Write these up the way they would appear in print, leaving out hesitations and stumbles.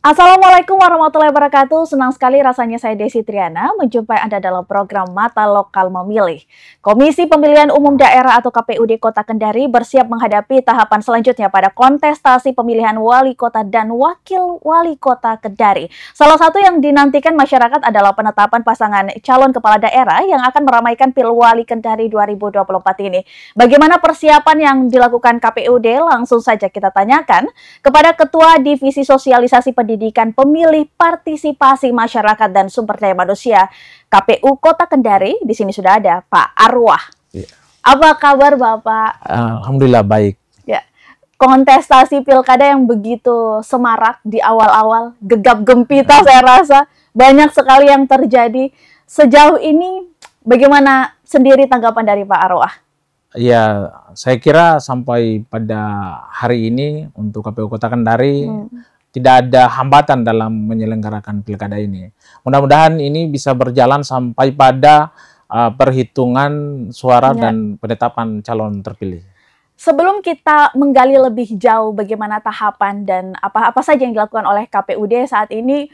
Assalamualaikum warahmatullahi wabarakatuh. Senang sekali rasanya saya Desi Triana menjumpai Anda dalam program Mata Lokal Memilih. Komisi Pemilihan Umum Daerah atau KPUD Kota Kendari bersiap menghadapi tahapan selanjutnya pada kontestasi pemilihan wali kota dan wakil wali kota Kendari. Salah satu yang dinantikan masyarakat adalah penetapan pasangan calon kepala daerah yang akan meramaikan Pilwali Kendari 2024 ini. Bagaimana persiapan yang dilakukan KPUD? Langsung saja kita tanyakan kepada Ketua Divisi Sosialisasi Pendidikan Pemilih Partisipasi Masyarakat dan Sumber Daya Manusia KPU Kota Kendari. Di sini sudah ada Pak Arwah. Ya. Apa kabar Bapak? Alhamdulillah baik. Ya. Kontestasi pilkada yang begitu semarak di awal-awal, gegap gempita saya rasa, banyak sekali yang terjadi. Sejauh ini bagaimana sendiri tanggapan dari Pak Arwah? Ya, saya kira sampai pada hari ini untuk KPU Kota Kendari tidak ada hambatan dalam menyelenggarakan pilkada ini. Mudah-mudahan ini bisa berjalan sampai pada perhitungan suara dan penetapan calon terpilih. Sebelum kita menggali lebih jauh bagaimana tahapan dan apa saja yang dilakukan oleh KPUD saat ini,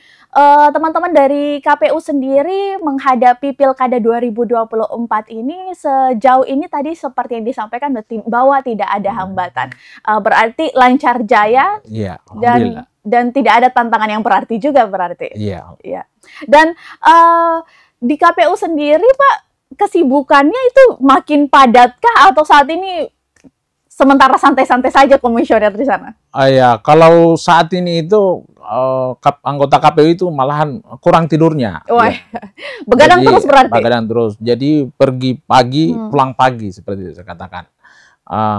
teman-teman dari KPU sendiri menghadapi Pilkada 2024 ini sejauh ini tadi seperti yang disampaikan bahwa tidak ada hambatan. Berarti lancar jaya dan tidak ada tantangan yang berarti juga berarti. Iya. Ya. Dan di KPU sendiri Pak, kesibukannya itu makin padatkah atau saat ini sementara santai-santai saja komisioner di sana? Ya, kalau saat ini itu anggota KPU itu malahan kurang tidurnya. Wah, ya. Begadang terus berarti? Begadang terus. Jadi pergi pagi, pulang pagi seperti itu saya katakan.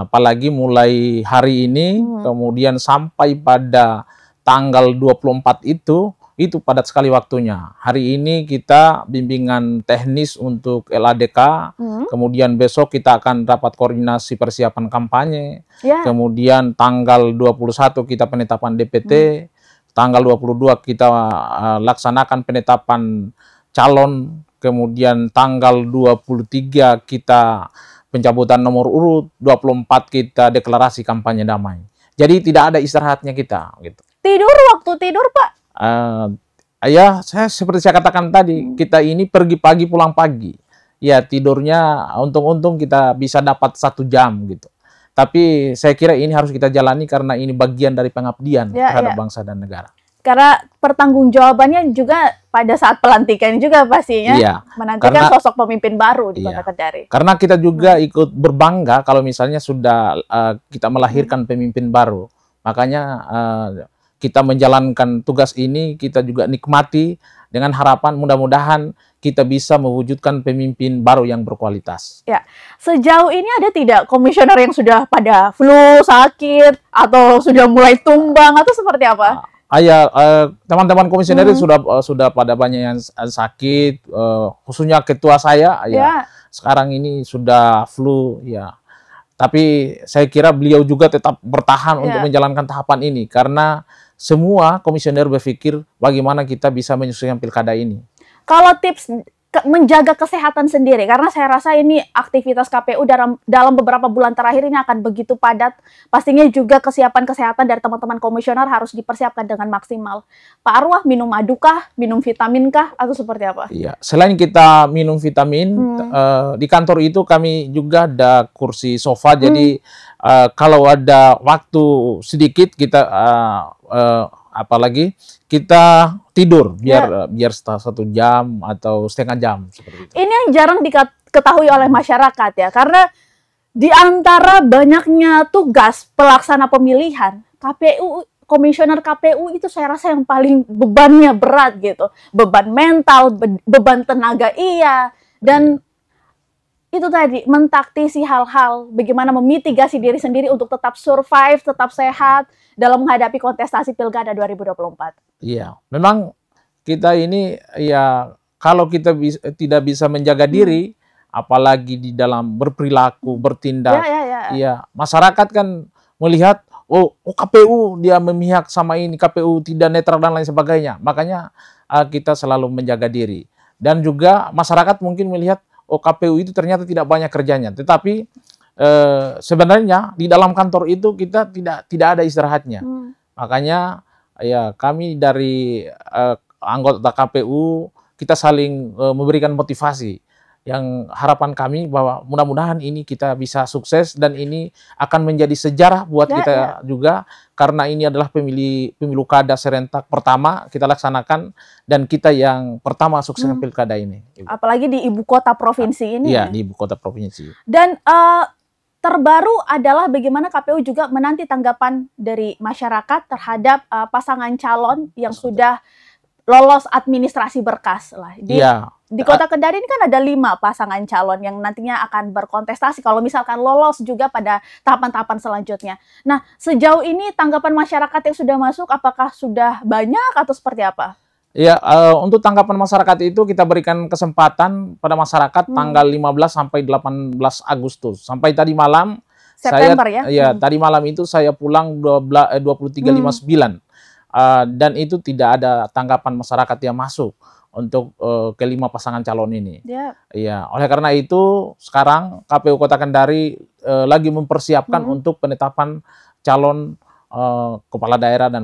Apalagi mulai hari ini, kemudian sampai pada tanggal 24 itu padat sekali waktunya. Hari ini kita bimbingan teknis untuk LADK, kemudian besok kita akan rapat koordinasi persiapan kampanye, kemudian tanggal 21 kita penetapan DPT, tanggal 22 kita laksanakan penetapan calon, kemudian tanggal 23 kita pencabutan nomor urut, 24 kita deklarasi kampanye damai. Jadi tidak ada istirahatnya kita. Gitu. Tidur waktu tidur Pak? Ya, seperti saya katakan tadi, kita ini pergi pagi pulang pagi. Ya, tidurnya untung-untung kita bisa dapat 1 jam gitu. Tapi saya kira ini harus kita jalani karena ini bagian dari pengabdian terhadap bangsa dan negara. Karena pertanggungjawabannya juga pada saat pelantikan juga pastinya menantikan sosok pemimpin baru di Kota Kendari. Karena kita juga ikut berbangga kalau misalnya sudah kita melahirkan pemimpin baru. Makanya kita menjalankan tugas ini, kita juga nikmati dengan harapan mudah-mudahan kita bisa mewujudkan pemimpin baru yang berkualitas. Ya, sejauh ini ada tidak komisioner yang sudah pada flu, sakit, atau sudah mulai tumbang, atau seperti apa? Teman-teman komisioner sudah pada banyak yang sakit, khususnya ketua saya, sekarang ini sudah flu, Tapi saya kira beliau juga tetap bertahan untuk menjalankan tahapan ini karena semua komisioner berpikir bagaimana kita bisa menyelesaikan pilkada ini. Kalau tips menjaga kesehatan sendiri, karena saya rasa ini aktivitas KPU dalam beberapa bulan terakhir ini akan begitu padat, pastinya juga kesiapan kesehatan dari teman-teman komisioner harus dipersiapkan dengan maksimal. Pak Arwah, minum madu kah, minum vitamin kah, atau seperti apa? Iya, selain kita minum vitamin, di kantor itu kami juga ada kursi sofa, jadi kalau ada waktu sedikit kita apalagi kita tidur biar 1 jam atau setengah jam seperti itu. Ini yang jarang diketahui oleh masyarakat ya, karena di antara banyaknya tugas pelaksana pemilihan, komisioner KPU itu saya rasa yang paling bebannya berat gitu. Beban mental, beban tenaga dan itu tadi, mentaktisi hal-hal, bagaimana memitigasi diri sendiri untuk tetap survive, tetap sehat dalam menghadapi kontestasi Pilkada 2024. Iya, memang kita ini kalau kita tidak bisa menjaga diri, apalagi di dalam berperilaku, bertindak, masyarakat kan melihat, KPU dia memihak sama ini, KPU tidak netral dan lain sebagainya. Makanya kita selalu menjaga diri. Dan juga masyarakat mungkin melihat, KPU itu ternyata tidak banyak kerjanya, tetapi sebenarnya di dalam kantor itu kita tidak ada istirahatnya. Makanya Ya, kami dari anggota KPU kita saling memberikan motivasi. Yang harapan kami bahwa mudah-mudahan ini kita bisa sukses dan ini akan menjadi sejarah buat kita juga, karena ini adalah pemilu kada serentak pertama kita laksanakan dan kita yang pertama sukseskan pilkada ini. Apalagi di ibu kota provinsi ini. Iya, di ibu kota provinsi. Dan terbaru adalah bagaimana KPU juga menanti tanggapan dari masyarakat terhadap pasangan calon yang sudah lolos administrasi berkas lah. Di Kota Kendari ini kan ada 5 pasangan calon yang nantinya akan berkontestasi kalau misalkan lolos juga pada tahapan-tahapan selanjutnya. Nah, sejauh ini tanggapan masyarakat yang sudah masuk apakah sudah banyak atau seperti apa? Ya, untuk tanggapan masyarakat itu kita berikan kesempatan pada masyarakat tanggal 15 sampai 18 Agustus. Sampai tadi malam September tadi malam itu saya pulang 23.59. Dan itu tidak ada tanggapan masyarakat yang masuk untuk kelima pasangan calon ini. Ya, oleh karena itu sekarang KPU Kota Kendari lagi mempersiapkan untuk penetapan calon kepala daerah dan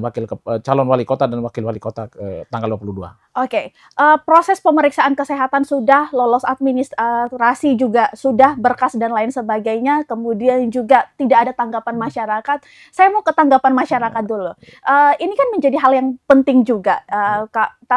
calon wali kota dan wakil wali kota tanggal 22. Oke, proses pemeriksaan kesehatan sudah, lolos administrasi juga sudah, berkas dan lain sebagainya, kemudian juga tidak ada tanggapan masyarakat. Saya mau ke tanggapan masyarakat dulu. Ini kan menjadi hal yang penting juga.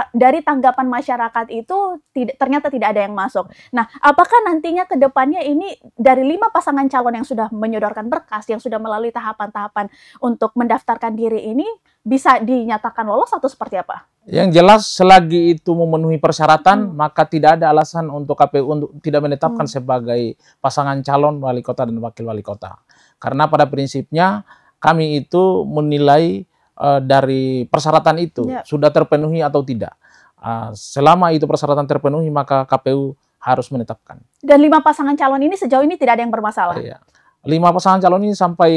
Dari tanggapan masyarakat itu ternyata tidak ada yang masuk. Nah, apakah nantinya ke depannya ini dari 5 pasangan calon yang sudah menyodorkan berkas, yang sudah melalui tahapan-tahapan untuk mendaftarkan diri ini, bisa dinyatakan lolos atau seperti apa? Yang jelas selagi itu memenuhi persyaratan, maka tidak ada alasan untuk KPU untuk tidak menetapkan sebagai pasangan calon wali kota dan wakil wali kota. Karena pada prinsipnya kami itu menilai dari persyaratan itu sudah terpenuhi atau tidak. Selama itu persyaratan terpenuhi, maka KPU harus menetapkan. Dan 5 pasangan calon ini sejauh ini tidak ada yang bermasalah? Iya. 5 pasangan calon ini sampai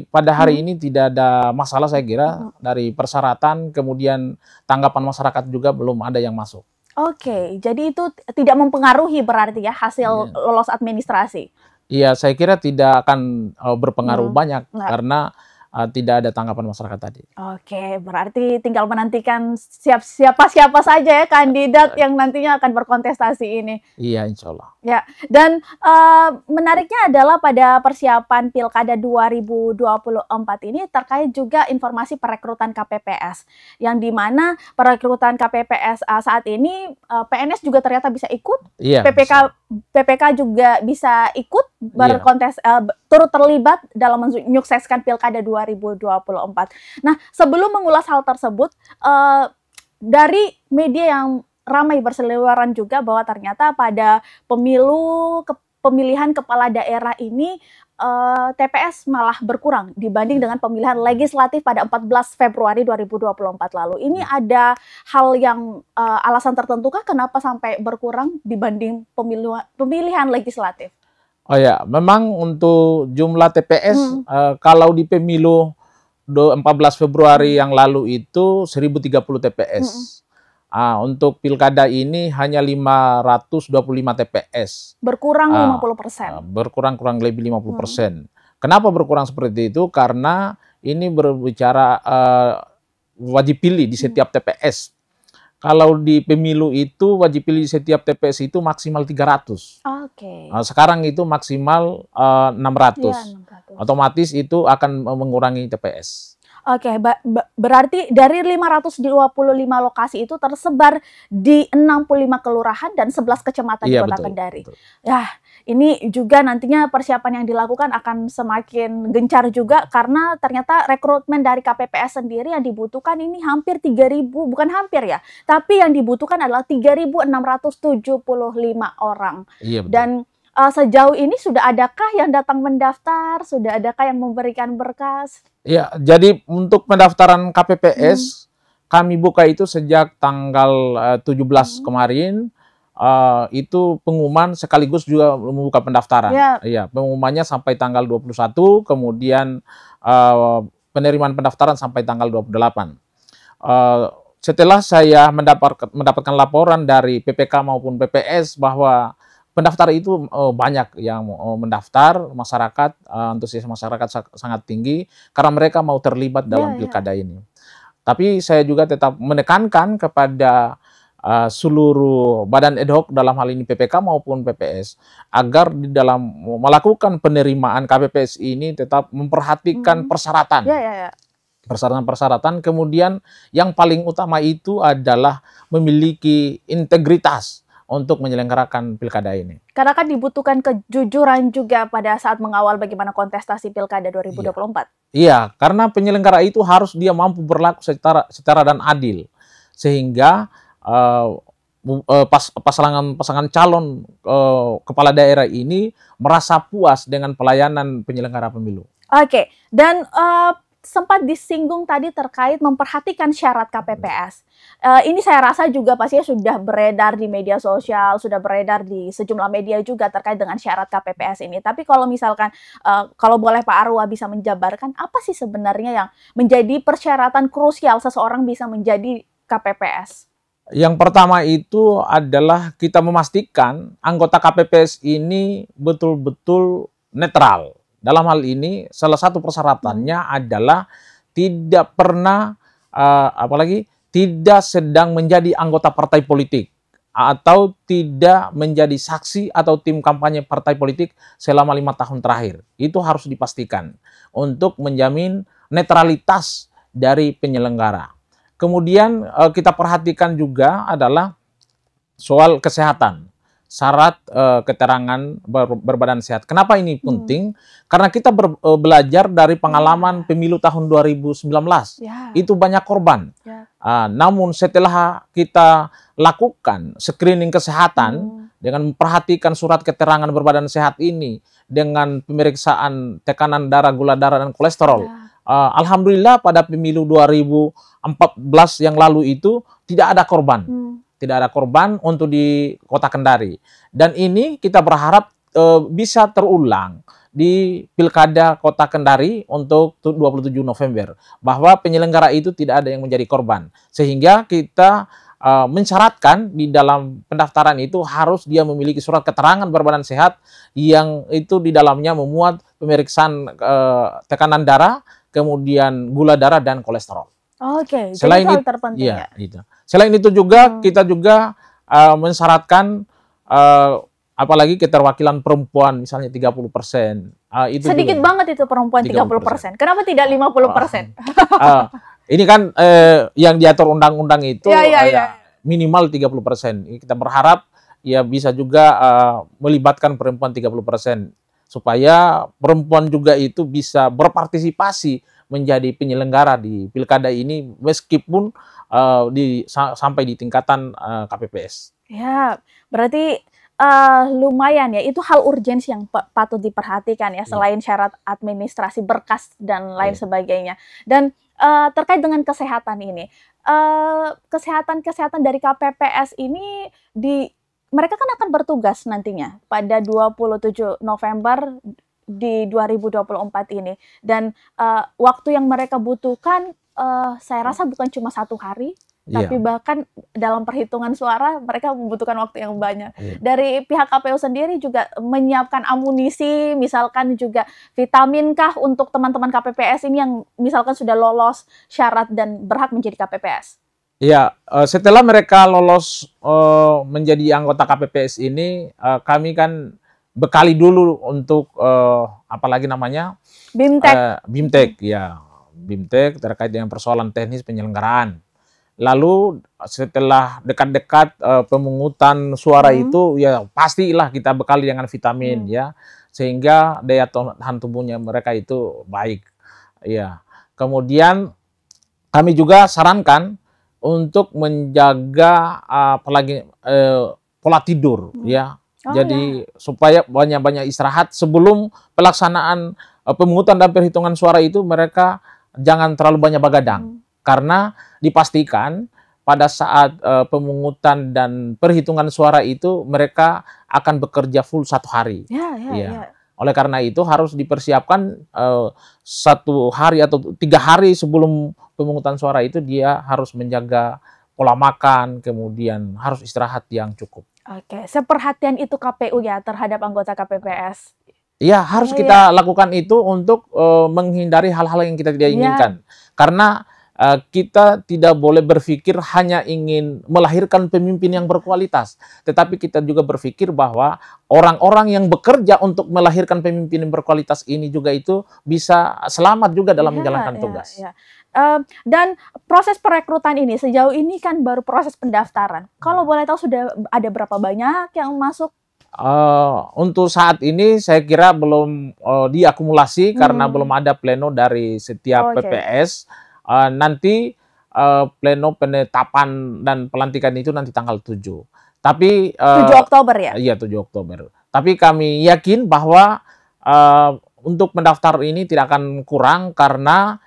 pada hari ini tidak ada masalah saya kira. Dari persyaratan, kemudian tanggapan masyarakat juga belum ada yang masuk. Oke, jadi itu tidak mempengaruhi berarti ya hasil lolos administrasi? Iya, saya kira tidak akan berpengaruh banyak karena tidak ada tanggapan masyarakat tadi. Oke, berarti tinggal menantikan siapa saja ya kandidat yang nantinya akan berkontestasi ini. Iya, insya Allah. Ya, dan menariknya adalah pada persiapan Pilkada 2024 ini terkait juga informasi perekrutan KPPS, yang dimana perekrutan KPPS saat ini PNS juga ternyata bisa ikut, PPK juga bisa ikut turut terlibat dalam menyukseskan Pilkada 2024. Nah, sebelum mengulas hal tersebut, dari media yang ramai berseliweran juga bahwa ternyata pada pemilihan kepala daerah ini TPS malah berkurang dibanding dengan pemilihan legislatif pada 14 Februari 2024 lalu. Ini ada hal yang alasan tertentu kah kenapa sampai berkurang dibanding pemilihan legislatif? Oh ya, memang untuk jumlah TPS kalau di pemilu 14 Februari yang lalu itu 1030 TPS. Untuk pilkada ini hanya 525 TPS. Berkurang 50%. Berkurang kurang lebih 50%. Kenapa berkurang seperti itu? Karena ini berbicara wajib pilih di setiap TPS. Kalau di pemilu itu wajib pilih di setiap TPS itu maksimal 300. Sekarang itu maksimal 600. 600. Otomatis itu akan mengurangi TPS. Berarti dari 525 lokasi itu tersebar di 65 kelurahan dan 11 kecamatan di Kota Kendari. Ya, ini juga nantinya persiapan yang dilakukan akan semakin gencar juga karena ternyata rekrutmen dari KPPS sendiri yang dibutuhkan ini hampir 3.000, bukan hampir ya, tapi yang dibutuhkan adalah 3.675 orang. Iya, betul. Dan sejauh ini sudah adakah yang datang mendaftar? Sudah adakah yang memberikan berkas? Ya, jadi untuk pendaftaran KPPS kami buka itu sejak tanggal 17 kemarin. Itu pengumuman sekaligus juga membuka pendaftaran. Iya, pengumumannya sampai tanggal 21, kemudian penerimaan pendaftaran sampai tanggal 28. Setelah saya mendapatkan laporan dari PPK maupun PPS bahwa pendaftar itu banyak yang mendaftar, antusias masyarakat sangat tinggi karena mereka mau terlibat dalam pilkada ini. Tapi saya juga tetap menekankan kepada seluruh badan ad hoc dalam hal ini PPK maupun PPS agar di dalam melakukan penerimaan KPPS ini tetap memperhatikan persyaratan. Persyaratan-persyaratan, kemudian yang paling utama itu adalah memiliki integritas untuk menyelenggarakan pilkada ini. Karena kan dibutuhkan kejujuran juga pada saat mengawal bagaimana kontestasi pilkada 2024. Iya, karena penyelenggara itu harus dia mampu berlaku secara dan adil, sehingga pasangan calon kepala daerah ini merasa puas dengan pelayanan penyelenggara pemilu. Oke, dan sempat disinggung tadi terkait memperhatikan syarat KPPS. Ini saya rasa juga pastinya sudah beredar di media sosial, sudah beredar di sejumlah media juga terkait dengan syarat KPPS ini. Tapi kalau misalkan, kalau boleh Pak Arwa bisa menjabarkan, apa sih sebenarnya yang menjadi persyaratan krusial seseorang bisa menjadi KPPS? Yang pertama itu adalah kita memastikan anggota KPPS ini betul-betul netral. Dalam hal ini salah satu persyaratannya adalah tidak pernah apalagi tidak sedang menjadi anggota partai politik atau tidak menjadi saksi atau tim kampanye partai politik selama 5 tahun terakhir. Itu harus dipastikan untuk menjamin netralitas dari penyelenggara. Kemudian kita perhatikan juga adalah soal kesehatan. Syarat keterangan berbadan sehat. Kenapa ini penting? Karena kita belajar dari pengalaman pemilu tahun 2019. Itu banyak korban. Namun setelah kita lakukan screening kesehatan dengan memperhatikan surat keterangan berbadan sehat ini dengan pemeriksaan tekanan darah, gula darah, dan kolesterol. Alhamdulillah pada pemilu 2014 yang lalu itu tidak ada korban. Tidak ada korban untuk di Kota Kendari. Dan ini kita berharap bisa terulang di Pilkada Kota Kendari untuk 27 November. Bahwa penyelenggara itu tidak ada yang menjadi korban. Sehingga kita mensyaratkan di dalam pendaftaran itu harus dia memiliki surat keterangan berbadan sehat yang itu di dalamnya memuat pemeriksaan tekanan darah, kemudian gula darah, dan kolesterol. Oke, selain itu terpenting ya. Itu. Selain itu juga kita juga mensyaratkan apalagi keterwakilan perempuan misalnya 30%. Itu sedikit juga banget itu perempuan 30%. Kenapa tidak 50%? Ini kan yang diatur undang-undang itu minimal 30%. Kita berharap ya bisa juga melibatkan perempuan 30% supaya perempuan juga itu bisa berpartisipasi menjadi penyelenggara di pilkada ini meskipun sampai di tingkatan KPPS. Ya, berarti lumayan ya, itu hal urgensi yang patut diperhatikan ya, selain syarat administrasi berkas dan lain sebagainya. Dan terkait dengan kesehatan ini, kesehatan dari KPPS ini mereka kan akan bertugas nantinya pada 27 November di 2024 ini, dan waktu yang mereka butuhkan saya rasa bukan cuma 1 hari, tapi bahkan dalam perhitungan suara mereka membutuhkan waktu yang banyak. Dari pihak KPU sendiri juga menyiapkan amunisi, misalkan juga vitamin kah untuk teman-teman KPPS ini yang misalkan sudah lolos syarat dan berhak menjadi KPPS? Iya, setelah mereka lolos menjadi anggota KPPS ini, kami kan bekali dulu untuk apalagi namanya BIMTEK ya, BIMTEK terkait dengan persoalan teknis penyelenggaraan. Lalu setelah dekat-dekat pemungutan suara itu ya pastilah kita bekali dengan vitamin ya, sehingga daya tahan tubuhnya mereka itu baik ya. Kemudian kami juga sarankan untuk menjaga apalagi pola tidur ya. Jadi supaya banyak-banyak istirahat sebelum pelaksanaan pemungutan dan perhitungan suara itu, mereka jangan terlalu banyak begadang. Karena dipastikan pada saat pemungutan dan perhitungan suara itu mereka akan bekerja full 1 hari. Oleh karena itu harus dipersiapkan 1 hari atau 3 hari sebelum pemungutan suara itu dia harus menjaga pola makan, kemudian harus istirahat yang cukup. Oke, seperhatian itu KPU ya terhadap anggota KPPS? Iya, harus kita lakukan itu untuk menghindari hal-hal yang kita tidak inginkan. Karena kita tidak boleh berpikir hanya ingin melahirkan pemimpin yang berkualitas, tetapi kita juga berpikir bahwa orang-orang yang bekerja untuk melahirkan pemimpin yang berkualitas ini juga itu bisa selamat juga dalam menjalankan tugas. Dan proses perekrutan ini sejauh ini kan baru proses pendaftaran. Kalau boleh tahu sudah ada berapa banyak yang masuk? Untuk saat ini saya kira belum diakumulasi karena belum ada pleno dari setiap PPS. Nanti pleno penetapan dan pelantikan itu nanti tanggal 7. Tapi 7 Oktober ya? Iya, 7 Oktober. Tapi kami yakin bahwa untuk mendaftar ini tidak akan kurang karena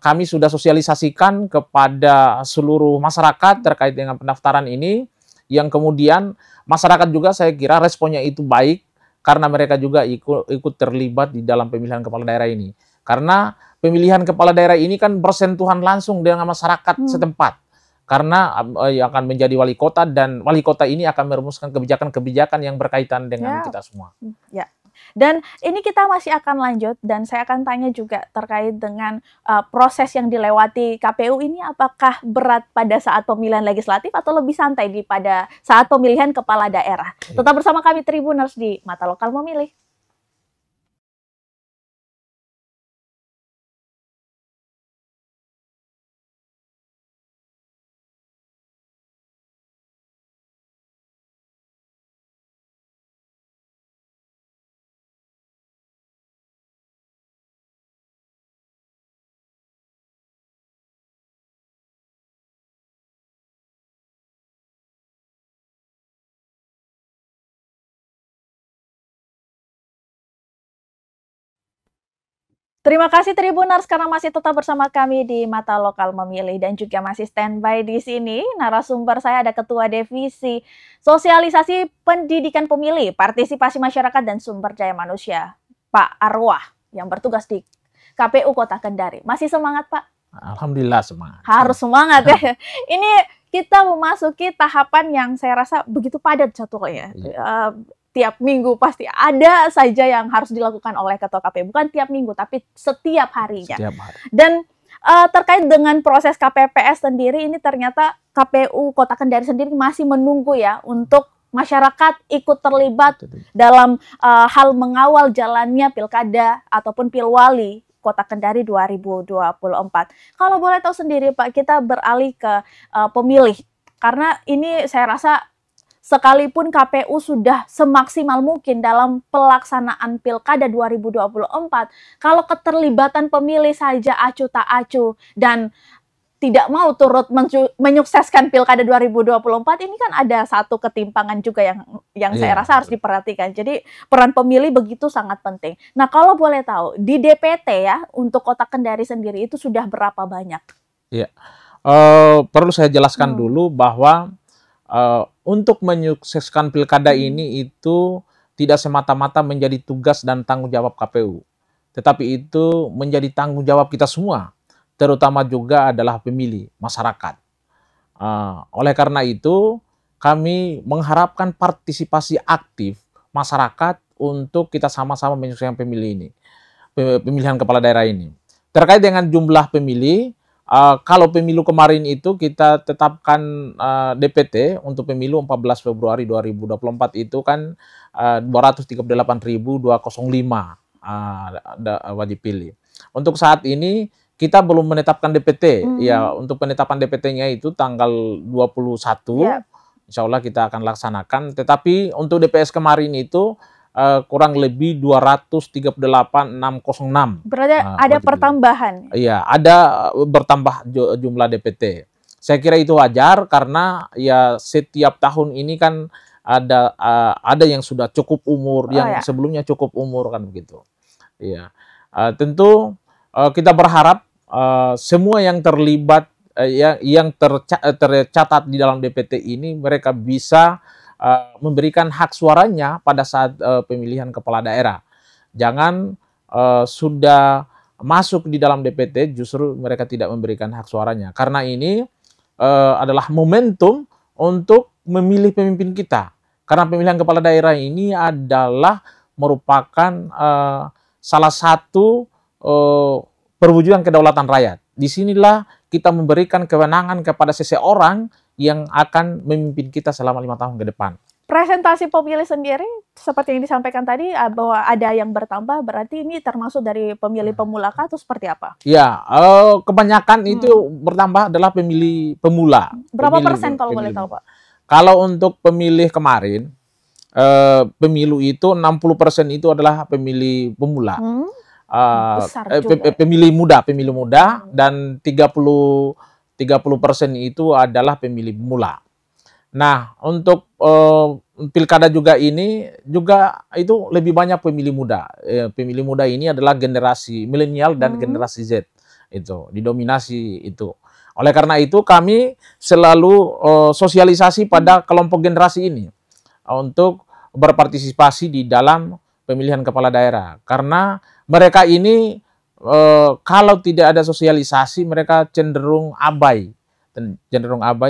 kami sudah sosialisasikan kepada seluruh masyarakat terkait dengan pendaftaran ini, yang kemudian masyarakat juga saya kira responnya itu baik karena mereka juga ikut terlibat di dalam pemilihan kepala daerah ini. Karena pemilihan kepala daerah ini kan bersentuhan langsung dengan masyarakat setempat. Karena akan menjadi wali kota dan wali kota ini akan merumuskan kebijakan-kebijakan yang berkaitan dengan kita semua. Ya. Dan ini kita masih akan lanjut dan saya akan tanya juga terkait dengan proses yang dilewati KPU ini, apakah berat pada saat pemilihan legislatif atau lebih santai pada saat pemilihan kepala daerah. Tetap bersama kami Tribuners di Mata Lokal Memilih. Terima kasih Tribuners karena masih tetap bersama kami di Mata Lokal Memilih dan juga masih standby di sini. Narasumber saya ada Ketua Divisi Sosialisasi Pendidikan Pemilih, Partisipasi Masyarakat dan Sumber Daya Manusia, Pak Arwah, yang bertugas di KPU Kota Kendari. Masih semangat, Pak? Alhamdulillah semangat. Harus semangat ya. Ini kita memasuki tahapan yang saya rasa begitu padat jadwalnya. Tiap minggu pasti ada saja yang harus dilakukan oleh Ketua KPU. Bukan tiap minggu, tapi setiap harinya. Setiap hari. Dan terkait dengan proses KPPS sendiri, ini ternyata KPU Kota Kendari sendiri masih menunggu ya untuk masyarakat ikut terlibat dalam hal mengawal jalannya pilkada ataupun pilwali Kota Kendari 2024. Kalau boleh tahu sendiri Pak, kita beralih ke pemilih. Karena ini saya rasa sekalipun KPU sudah semaksimal mungkin dalam pelaksanaan Pilkada 2024, kalau keterlibatan pemilih saja acuh tak acuh dan tidak mau turut menyukseskan Pilkada 2024, ini kan ada satu ketimpangan juga yang saya rasa harus diperhatikan. Jadi peran pemilih begitu sangat penting. Nah, kalau boleh tahu, di DPT ya, untuk Kota Kendari sendiri itu sudah berapa banyak? Iya, perlu saya jelaskan dulu bahwa untuk menyukseskan pilkada ini itu tidak semata-mata menjadi tugas dan tanggung jawab KPU, tetapi itu menjadi tanggung jawab kita semua, terutama juga adalah pemilih, masyarakat. Oleh karena itu, kami mengharapkan partisipasi aktif masyarakat untuk kita sama-sama menyukseskan pemilihan kepala daerah ini. Terkait dengan jumlah pemilih, kalau pemilu kemarin itu kita tetapkan DPT untuk pemilu 14 Februari 2024 itu kan 238.205 wajib pilih. Untuk saat ini kita belum menetapkan DPT. Ya, untuk penetapan DPT-nya itu tanggal 21. Insya Allah kita akan laksanakan. Tetapi untuk DPS kemarin itu kurang lebih 238.606. Berarti ada pertambahan? Iya, ada bertambah jumlah DPT. Saya kira itu wajar karena ya setiap tahun ini kan ada yang sudah cukup umur, yang sebelumnya cukup umur kan begitu. Iya, tentu kita berharap semua yang terlibat, yang tercatat di dalam DPT ini mereka bisa memberikan hak suaranya pada saat pemilihan kepala daerah. Jangan sudah masuk di dalam DPT justru mereka tidak memberikan hak suaranya. Karena ini adalah momentum untuk memilih pemimpin kita. Karena pemilihan kepala daerah ini adalah merupakan salah satu perwujudan kedaulatan rakyat. disinilah kita memberikan kewenangan kepada seseorang yang akan memimpin kita selama 5 tahun ke depan. Presentasi pemilih sendiri, seperti yang disampaikan tadi, bahwa ada yang bertambah, berarti ini termasuk dari pemilih pemula kah atau seperti apa? Ya, kebanyakan itu bertambah adalah pemilih pemula. Berapa persen kalau boleh tahu, Pak? Kalau untuk pemilih kemarin, pemilu itu 60% itu adalah pemilih pemula. Besar juga. Pemilih muda, dan 30% itu adalah pemilih pemula. Nah, untuk pilkada juga ini juga itu lebih banyak pemilih muda. Pemilih muda ini adalah generasi milenial dan generasi Z. Itu didominasi itu. Oleh karena itu kami selalu sosialisasi pada kelompok generasi ini untuk berpartisipasi di dalam pemilihan kepala daerah. Karena mereka ini kalau tidak ada sosialisasi mereka cenderung abai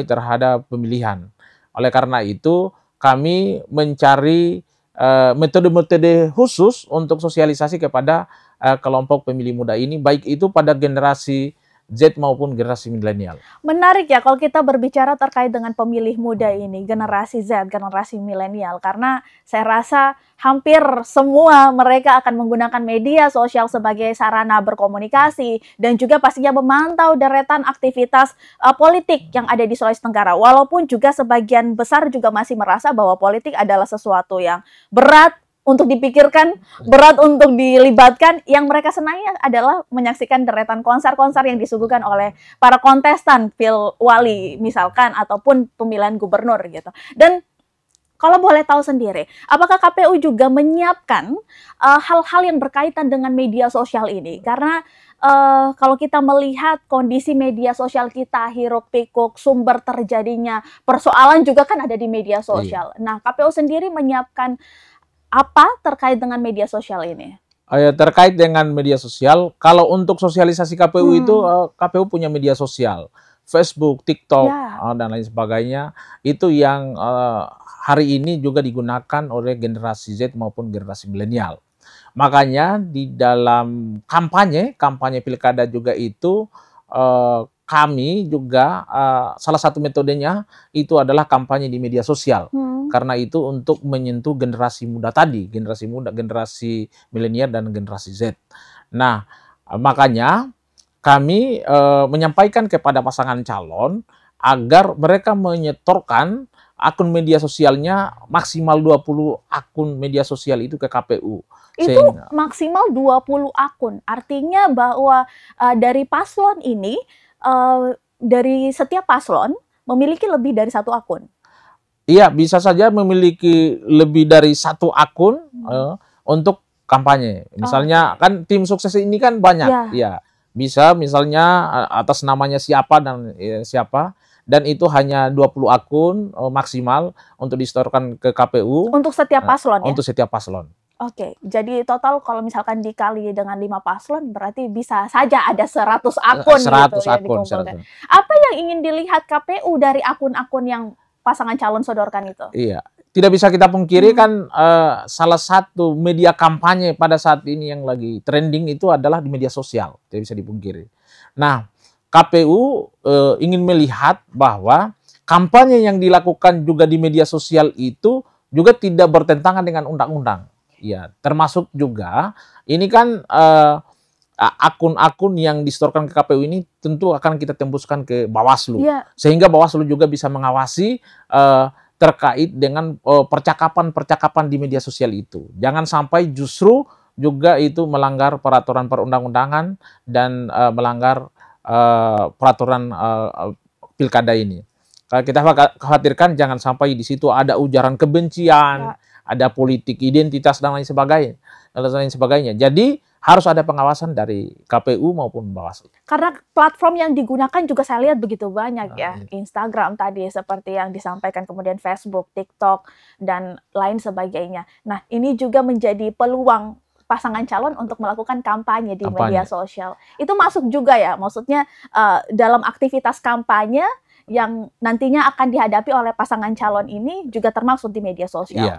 terhadap pemilihan. Oleh karena itu, kami mencari metode-metode khusus untuk sosialisasi kepada kelompok pemilih muda ini, baik itu pada generasi Z maupun generasi milenial. Menarik ya kalau kita berbicara terkait dengan pemilih muda ini, generasi Z, generasi milenial, karena saya rasa hampir semua mereka akan menggunakan media sosial sebagai sarana berkomunikasi dan juga pastinya memantau deretan aktivitas politik yang ada di Sulawesi Tenggara. Walaupun juga sebagian besar juga masih merasa bahwa politik adalah sesuatu yang berat untuk dipikirkan, berat untuk dilibatkan. Yang mereka senangi adalah menyaksikan deretan konser-konser yang disuguhkan oleh para kontestan pilwali misalkan, ataupun pemilihan gubernur gitu. Dan kalau boleh tahu sendiri, apakah KPU juga menyiapkan hal-hal yang berkaitan dengan media sosial ini? Karena kalau kita melihat kondisi media sosial kita, hiruk pikuk, sumber terjadinya persoalan juga kan ada di media sosial. Nah, KPU sendiri menyiapkan apa terkait dengan media sosial ini? Terkait dengan media sosial, kalau untuk sosialisasi KPU itu, KPU punya media sosial, Facebook, TikTok, dan lain sebagainya. Itu yang hari ini juga digunakan oleh generasi Z maupun generasi milenial. Makanya di dalam kampanye pilkada juga itu, kami juga salah satu metodenya itu adalah kampanye di media sosial. Karena itu untuk menyentuh generasi muda tadi, generasi milenial dan generasi Z. Nah, makanya kami menyampaikan kepada pasangan calon agar mereka menyetorkan akun media sosialnya maksimal 20 akun media sosial itu ke KPU. Itu maksimal 20 akun. Artinya bahwa dari paslon ini, dari setiap paslon memiliki lebih dari 1 akun. Iya, bisa saja memiliki lebih dari 1 akun untuk kampanye. Misalnya kan tim sukses ini kan banyak. Ya, bisa misalnya atas namanya siapa dan siapa, dan itu hanya 20 akun maksimal untuk disetorkan ke KPU. Untuk setiap paslon ya? Untuk setiap paslon. Oke, jadi total kalau misalkan dikali dengan 5 paslon berarti bisa saja ada 100 akun 100 gitu akun, ya. Apa yang ingin dilihat KPU dari akun-akun yang pasangan calon sodorkan itu? Iya, tidak bisa kita pungkiri kan salah satu media kampanye pada saat ini yang lagi trending itu adalah di media sosial, tidak bisa dipungkiri. Nah, KPU ingin melihat bahwa kampanye yang dilakukan juga di media sosial itu juga tidak bertentangan dengan undang-undang. Ya, termasuk juga ini kan akun-akun yang disetorkan ke KPU ini tentu akan kita tembuskan ke Bawaslu, sehingga Bawaslu juga bisa mengawasi terkait dengan percakapan-percakapan di media sosial itu. Jangan sampai justru juga itu melanggar peraturan perundang-undangan dan melanggar peraturan pilkada ini. Kita khawatirkan jangan sampai di situ ada ujaran kebencian, ada politik identitas dan lain sebagainya. Jadi harus ada pengawasan dari KPU maupun Bawaslu. Karena platform yang digunakan juga saya lihat begitu banyak ya. Instagram tadi seperti yang disampaikan, kemudian Facebook, TikTok, dan lain sebagainya. Nah, ini juga menjadi peluang pasangan calon untuk melakukan kampanye di media sosial. Itu masuk juga ya, maksudnya dalam aktivitas kampanye yang nantinya akan dihadapi oleh pasangan calon ini juga termasuk di media sosial. Iya.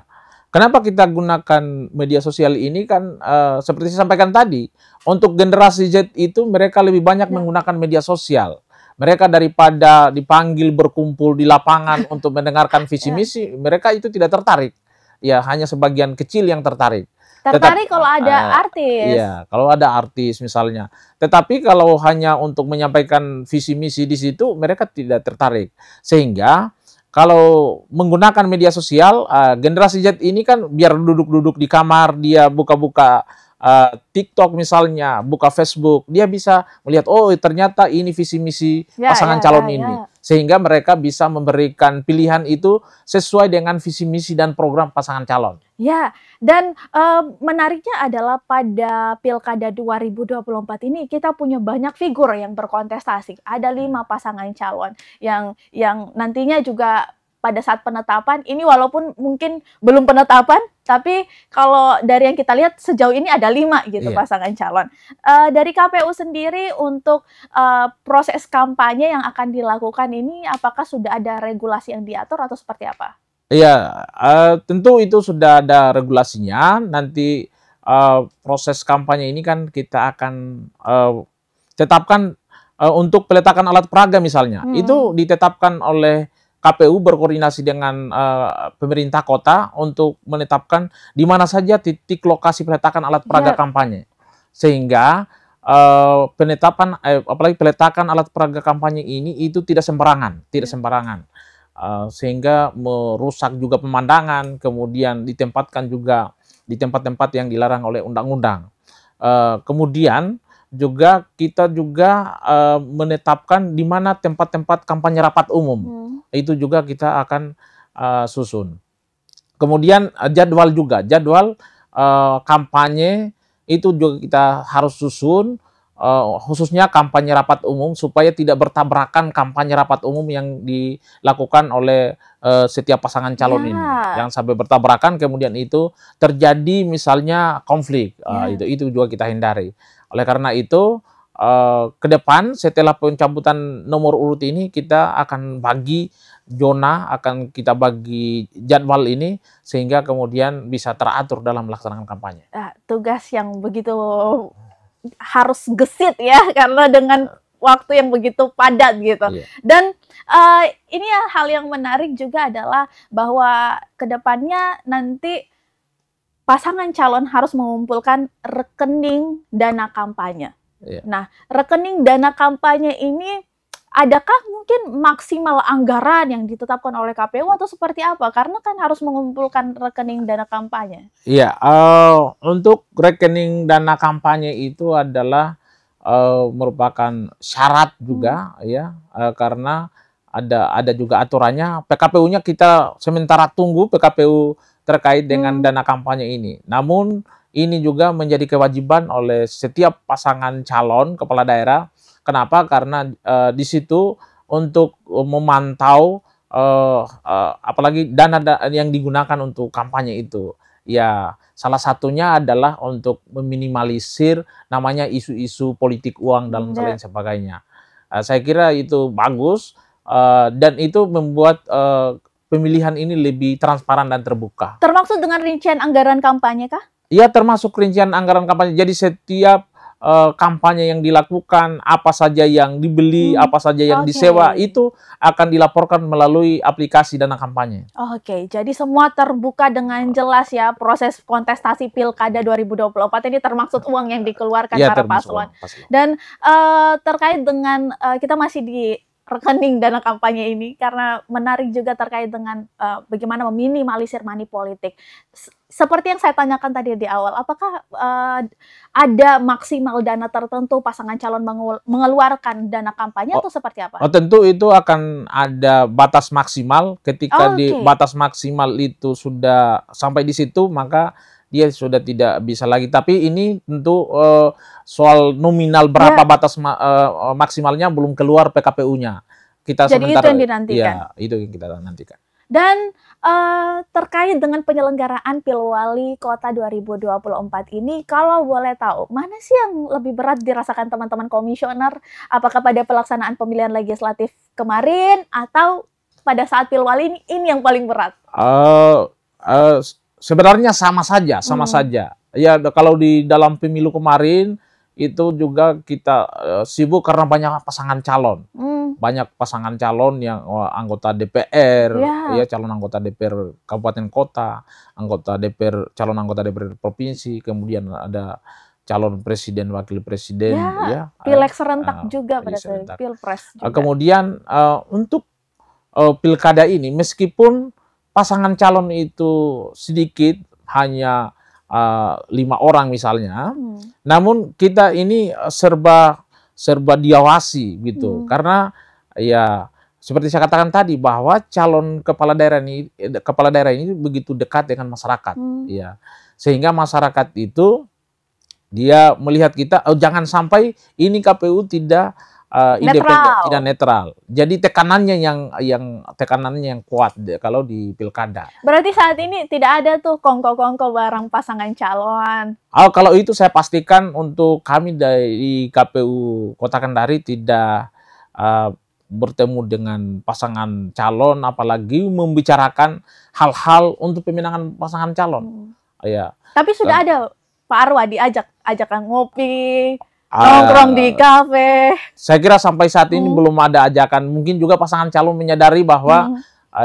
Kenapa kita gunakan media sosial ini kan seperti saya sampaikan tadi, untuk generasi Z itu mereka lebih banyak menggunakan media sosial. Mereka daripada dipanggil berkumpul di lapangan untuk mendengarkan visi misi, mereka itu tidak tertarik. Ya, hanya sebagian kecil yang tertarik. Tertarik kalau ada artis. Iya, kalau ada artis misalnya. Tetapi kalau hanya untuk menyampaikan visi misi di situ, mereka tidak tertarik. Sehingga kalau menggunakan media sosial, generasi Z ini kan biar duduk-duduk di kamar, dia buka-buka TikTok misalnya, buka Facebook, dia bisa melihat, oh ternyata ini visi misi pasangan calon ini. Sehingga mereka bisa memberikan pilihan itu sesuai dengan visi misi dan program pasangan calon. Ya, dan menariknya adalah pada Pilkada 2024 ini kita punya banyak figur yang berkontestasi. Ada 5 pasangan calon yang nantinya juga pada saat penetapan ini, walaupun mungkin belum penetapan, tapi kalau dari yang kita lihat sejauh ini ada 5 gitu pasangan calon. Dari KPU sendiri untuk proses kampanye yang akan dilakukan ini, apakah sudah ada regulasi yang diatur atau seperti apa? Iya, tentu itu sudah ada regulasinya. Nanti proses kampanye ini kan kita akan tetapkan untuk peletakan alat peraga misalnya. Itu ditetapkan oleh KPU berkoordinasi dengan pemerintah kota untuk menetapkan di mana saja titik lokasi peletakan alat peraga kampanye. Sehingga penetapan apalagi peletakan alat peraga kampanye ini itu tidak sembarangan, sehingga merusak juga pemandangan, kemudian ditempatkan juga di tempat-tempat yang dilarang oleh undang-undang. Kemudian juga kita juga menetapkan di mana tempat-tempat kampanye rapat umum. Itu juga kita akan susun. Kemudian jadwal kampanye itu juga kita harus susun, khususnya kampanye rapat umum supaya tidak bertabrakan kampanye rapat umum yang dilakukan oleh setiap pasangan calon ini. Yang sampai bertabrakan kemudian itu terjadi misalnya konflik. Itu juga kita hindari. Oleh karena itu ke depan setelah pencabutan nomor urut ini kita akan bagi zona, akan kita bagi jadwal ini sehingga kemudian bisa teratur dalam melaksanakan kampanye. Tugas yang begitu harus gesit ya, karena dengan waktu yang begitu padat gitu. Dan ini hal yang menarik juga adalah bahwa kedepannya nanti pasangan calon harus mengumpulkan rekening dana kampanye. Nah, rekening dana kampanye ini adakah mungkin maksimal anggaran yang ditetapkan oleh KPU atau seperti apa? Karena kan harus mengumpulkan rekening dana kampanye. Iya, untuk rekening dana kampanye itu adalah merupakan syarat juga ya, karena ada juga aturannya. PKPU-nya kita sementara tunggu PKPU terkait dengan dana kampanye ini. Namun ini juga menjadi kewajiban oleh setiap pasangan calon kepala daerah. Kenapa? Karena di situ untuk memantau apalagi dana yang digunakan untuk kampanye itu. Ya, salah satunya adalah untuk meminimalisir namanya isu-isu politik uang dan lain sebagainya. Saya kira itu bagus dan itu membuat pemilihan ini lebih transparan dan terbuka. Termasuk dengan rincian anggaran kampanye kah? Iya, termasuk rincian anggaran kampanye. Jadi setiap kampanye yang dilakukan, apa saja yang dibeli, apa saja yang disewa, itu akan dilaporkan melalui aplikasi dana kampanye. Jadi semua terbuka dengan jelas ya, proses kontestasi Pilkada 2024 ini termaksud uang yang dikeluarkan para paslon. Dan terkait dengan kita masih di rekening dana kampanye ini, karena menarik juga terkait dengan bagaimana meminimalisir money politik. Seperti yang saya tanyakan tadi di awal, apakah ada maksimal dana tertentu pasangan calon mengeluarkan dana kampanye atau seperti apa? Tentu itu akan ada batas maksimal. Ketika di batas maksimal itu sudah sampai di situ, maka dia sudah tidak bisa lagi. Tapi ini tentu soal nominal berapa batas maksimalnya belum keluar PKPU-nya. Kita jadi sementara, itu yang dinantikan. Ya, itu yang kita nantikan. Dan terkait dengan penyelenggaraan Pilwali Kota 2024 ini, kalau boleh tahu, mana sih yang lebih berat dirasakan teman-teman komisioner? Apakah pada pelaksanaan pemilihan legislatif kemarin atau pada saat Pilwali ini yang paling berat? sebenarnya sama saja, sama saja. Ya kalau di dalam pemilu kemarin itu juga kita sibuk karena banyak pasangan calon. Banyak pasangan calon yang anggota DPR, ya calon anggota DPR kabupaten kota, calon anggota DPR provinsi, kemudian ada calon presiden, wakil presiden, pileg serentak juga pada saat pilpres juga. Kemudian untuk pilkada ini, meskipun pasangan calon itu sedikit, hanya 5 orang misalnya, namun kita ini serba diawasi gitu, karena ya seperti saya katakan tadi bahwa calon kepala daerah ini begitu dekat dengan masyarakat, ya, sehingga masyarakat itu dia melihat kita, jangan sampai ini KPU tidak independen, tidak netral. Jadi tekanannya yang kuat kalau di pilkada. Berarti saat ini tidak ada tuh kongko-kongko barang pasangan calon. Kalau itu saya pastikan untuk kami dari KPU Kota Kendari tidak bertemu dengan pasangan calon, apalagi membicarakan hal-hal untuk pemenangan pasangan calon. Ya. Tapi sudah ada Pak Arwa ajakan ngopi, nongkrong di kafe. Saya kira sampai saat ini belum ada ajakan. Mungkin juga pasangan calon menyadari bahwa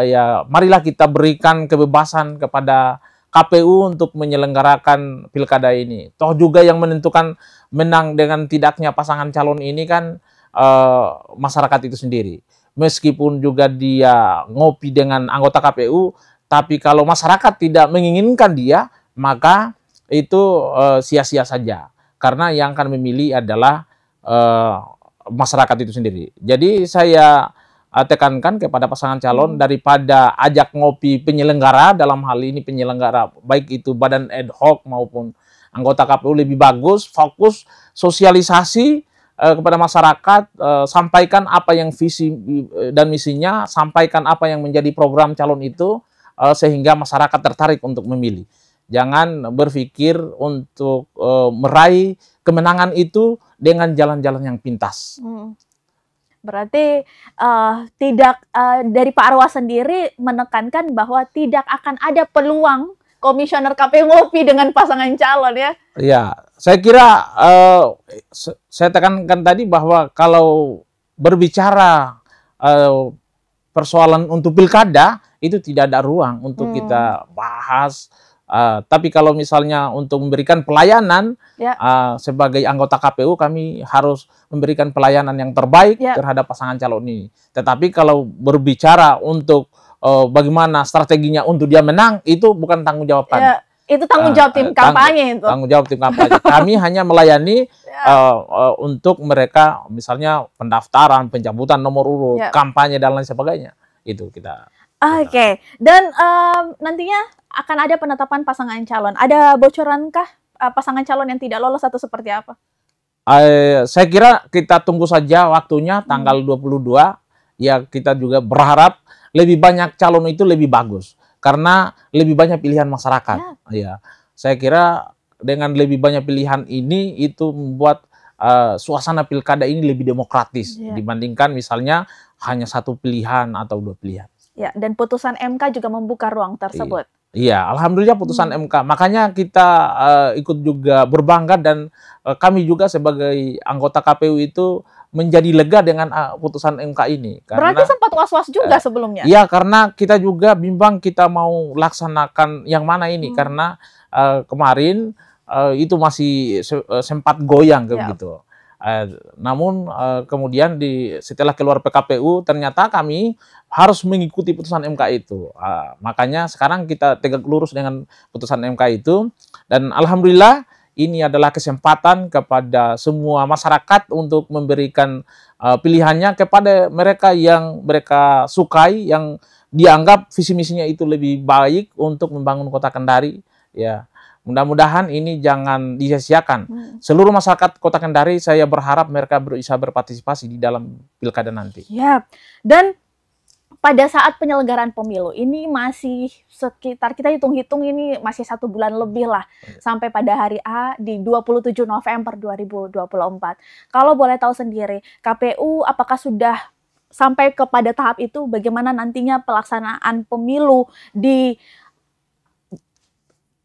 ya marilah kita berikan kebebasan kepada KPU untuk menyelenggarakan pilkada ini. Toh juga yang menentukan menang dengan tidaknya pasangan calon ini kan masyarakat itu sendiri. Meskipun juga dia ngopi dengan anggota KPU, tapi kalau masyarakat tidak menginginkan dia, maka itu sia-sia saja. Karena yang akan memilih adalah masyarakat itu sendiri. Jadi saya tekankan kepada pasangan calon, daripada ajak ngopi penyelenggara, dalam hal ini penyelenggara baik itu badan ad hoc maupun anggota KPU, lebih bagus fokus sosialisasi kepada masyarakat, sampaikan apa yang visi dan misinya, sampaikan apa yang menjadi program calon itu, sehingga masyarakat tertarik untuk memilih. Jangan berpikir untuk meraih kemenangan itu dengan jalan-jalan yang pintas. Berarti tidak dari Pak Arwa sendiri menekankan bahwa tidak akan ada peluang komisioner KPU ngopi dengan pasangan calon, ya? Ya, saya kira saya tekankan tadi bahwa kalau berbicara persoalan untuk pilkada itu tidak ada ruang untuk kita bahas. Tapi kalau misalnya untuk memberikan pelayanan, sebagai anggota KPU kami harus memberikan pelayanan yang terbaik terhadap pasangan calon ini. Tetapi kalau berbicara untuk bagaimana strateginya untuk dia menang, itu bukan tanggung jawab kami. Itu tanggung jawab tim kampanye itu. Tanggung jawab tim kampanye. Kami hanya melayani untuk mereka, misalnya pendaftaran, pencabutan nomor urut, kampanye dan lain sebagainya. Itu kita. Oke. Dan nantinya akan ada penetapan pasangan calon. Ada bocorankah pasangan calon yang tidak lolos atau seperti apa? Saya kira kita tunggu saja waktunya tanggal 22. Ya, kita juga berharap lebih banyak calon itu lebih bagus karena lebih banyak pilihan masyarakat. Ya, saya kira dengan lebih banyak pilihan ini itu membuat suasana pilkada ini lebih demokratis dibandingkan misalnya hanya satu pilihan atau 2 pilihan. Ya, dan putusan MK juga membuka ruang tersebut. Iya, alhamdulillah putusan MK. Makanya kita ikut juga berbangga dan kami juga sebagai anggota KPU itu menjadi lega dengan putusan MK ini. Karena, berarti sempat was-was juga sebelumnya? Iya, karena kita juga bimbang kita mau laksanakan yang mana ini. Karena kemarin itu masih sempat goyang gitu. Namun kemudian setelah keluar PKPU ternyata kami harus mengikuti putusan MK itu. Makanya sekarang kita tegak lurus dengan putusan MK itu. Dan alhamdulillah ini adalah kesempatan kepada semua masyarakat untuk memberikan pilihannya kepada mereka yang mereka sukai, yang dianggap visi misinya itu lebih baik untuk membangun Kota Kendari. Ya, mudah-mudahan ini jangan disia-siakan. Seluruh masyarakat Kota Kendari saya berharap mereka bisa berpartisipasi di dalam pilkada nanti. Ya, dan pada saat penyelenggaraan pemilu ini masih sekitar, kita hitung-hitung ini masih 1 bulan lebih lah sampai pada hari A di 27 November 2024. Kalau boleh tahu sendiri, KPU apakah sudah sampai kepada tahap itu? Bagaimana nantinya pelaksanaan pemilu di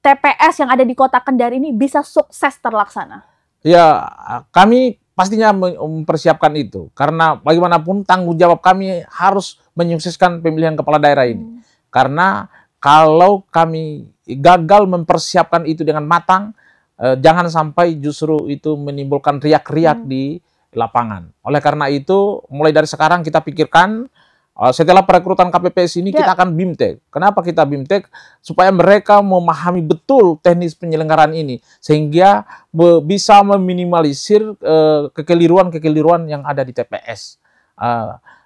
TPS yang ada di Kota Kendari ini bisa sukses terlaksana? Ya, kami pastinya mempersiapkan itu. Karena bagaimanapun tanggung jawab kami harus menyukseskan pemilihan kepala daerah ini. Karena kalau kami gagal mempersiapkan itu dengan matang, jangan sampai justru itu menimbulkan riak-riak di lapangan. Oleh karena itu, mulai dari sekarang kita pikirkan, setelah perekrutan KPPS ini kita akan BIMTEK. Kenapa kita BIMTEK? Supaya mereka memahami betul teknis penyelenggaraan ini. Sehingga bisa meminimalisir kekeliruan-kekeliruan yang ada di TPS.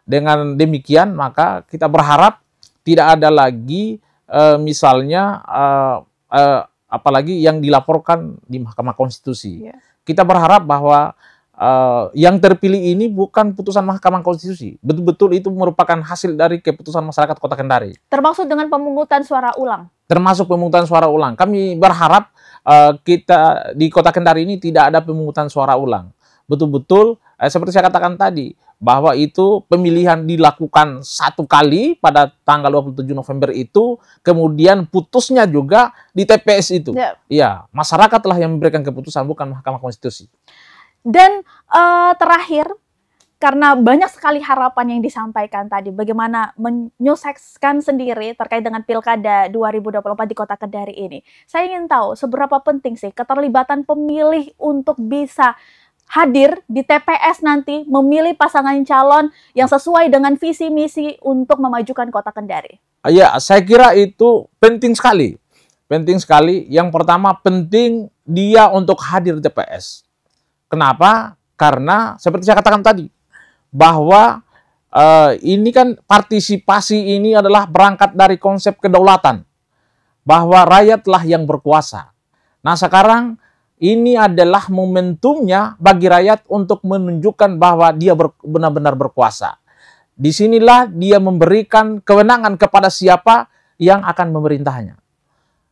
Dengan demikian, maka kita berharap tidak ada lagi misalnya apalagi yang dilaporkan di Mahkamah Konstitusi. Kita berharap bahwa yang terpilih ini bukan putusan Mahkamah Konstitusi. Betul-betul itu merupakan hasil dari keputusan masyarakat Kota Kendari. Termasuk dengan pemungutan suara ulang? Termasuk pemungutan suara ulang. Kami berharap kita di Kota Kendari ini tidak ada pemungutan suara ulang. Betul-betul, seperti saya katakan tadi, bahwa itu pemilihan dilakukan satu kali pada tanggal 27 November itu, kemudian putusnya juga di TPS itu. Ya, masyarakatlah yang memberikan keputusan, bukan Mahkamah Konstitusi. Dan terakhir, karena banyak sekali harapan yang disampaikan tadi, bagaimana menyukseskan sendiri terkait dengan Pilkada 2024 di Kota Kendari ini. Saya ingin tahu seberapa penting sih keterlibatan pemilih untuk bisa hadir di TPS nanti, memilih pasangan calon yang sesuai dengan visi misi untuk memajukan Kota Kendari. Ya, saya kira itu penting sekali. Penting sekali. Yang pertama, penting dia untuk hadir di TPS. Kenapa? Karena seperti saya katakan tadi, bahwa ini kan partisipasi ini adalah berangkat dari konsep kedaulatan, bahwa rakyatlah yang berkuasa. Nah, sekarang ini adalah momentumnya bagi rakyat untuk menunjukkan bahwa dia benar-benar berkuasa. Disinilah dia memberikan kewenangan kepada siapa yang akan memerintahnya.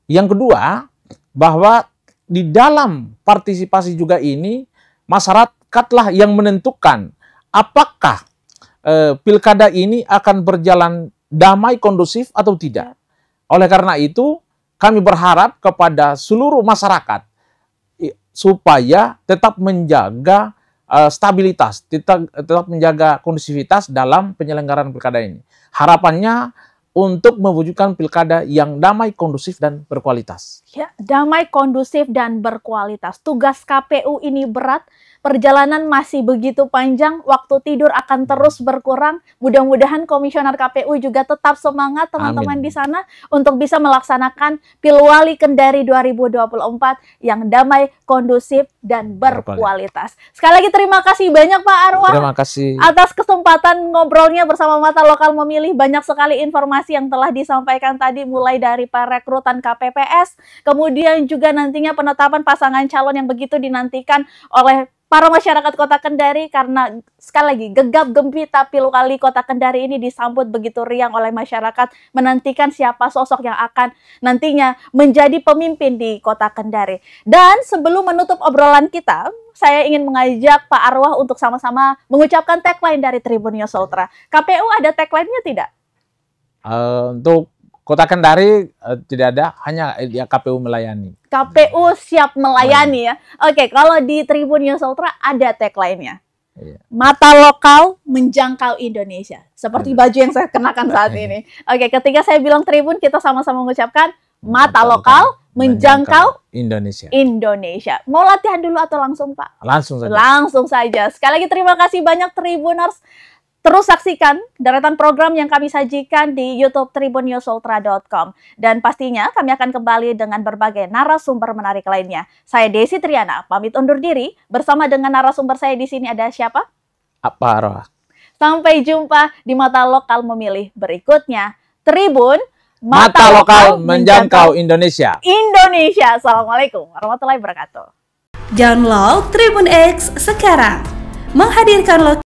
Yang kedua, bahwa di dalam partisipasi juga ini, masyarakatlah yang menentukan apakah pilkada ini akan berjalan damai, kondusif atau tidak. Oleh karena itu, kami berharap kepada seluruh masyarakat supaya tetap menjaga stabilitas, tetap menjaga kondusivitas dalam penyelenggaraan pilkada ini. Harapannya untuk mewujudkan pilkada yang damai, kondusif, dan berkualitas. Ya, damai, kondusif, dan berkualitas. Tugas KPU ini berat, perjalanan masih begitu panjang, waktu tidur akan terus berkurang. Mudah-mudahan Komisioner KPU juga tetap semangat teman-teman di sana untuk bisa melaksanakan Pilwali Kendari 2024 yang damai, kondusif, dan berkualitas. Sekali lagi terima kasih banyak Pak Arwah. Terima kasih atas kesempatan ngobrolnya bersama Mata Lokal Memilih. Banyak sekali informasi yang telah disampaikan tadi, mulai dari perekrutan KPPS, kemudian juga nantinya penetapan pasangan calon yang begitu dinantikan oleh para masyarakat Kota Kendari, karena sekali lagi gegap gempita Pilwali Kota Kendari ini disambut begitu riang oleh masyarakat, menantikan siapa sosok yang akan nantinya menjadi pemimpin di Kota Kendari. Dan sebelum menutup obrolan kita, saya ingin mengajak Pak Arwah untuk sama-sama mengucapkan tagline dari Tribun News Ultra. KPU ada tagline-nya tidak? Untuk Kota Kendari tidak ada, hanya ya KPU melayani. KPU siap melayani ya. Oke, kalau di Tribun News Ultra ada tagline-nya. Mata lokal menjangkau Indonesia. Seperti baju yang saya kenakan saat ini. Oke, ketika saya bilang Tribun, kita sama-sama mengucapkan mata lokal menjangkau Indonesia. Mau latihan dulu atau langsung, Pak? Langsung saja. Langsung saja. Sekali lagi terima kasih banyak Tribuners. Terus saksikan deretan program yang kami sajikan di YouTube tribunnewsultra.com. Dan pastinya kami akan kembali dengan berbagai narasumber menarik lainnya. Saya Desi Triana, pamit undur diri. Bersama dengan narasumber saya di sini ada siapa? Apa Arwah. Sampai jumpa di Mata Lokal Memilih berikutnya. Tribun Mata Lokal menjangkau Indonesia. Assalamualaikum warahmatullahi wabarakatuh. Download Tribun X sekarang. Menghadirkan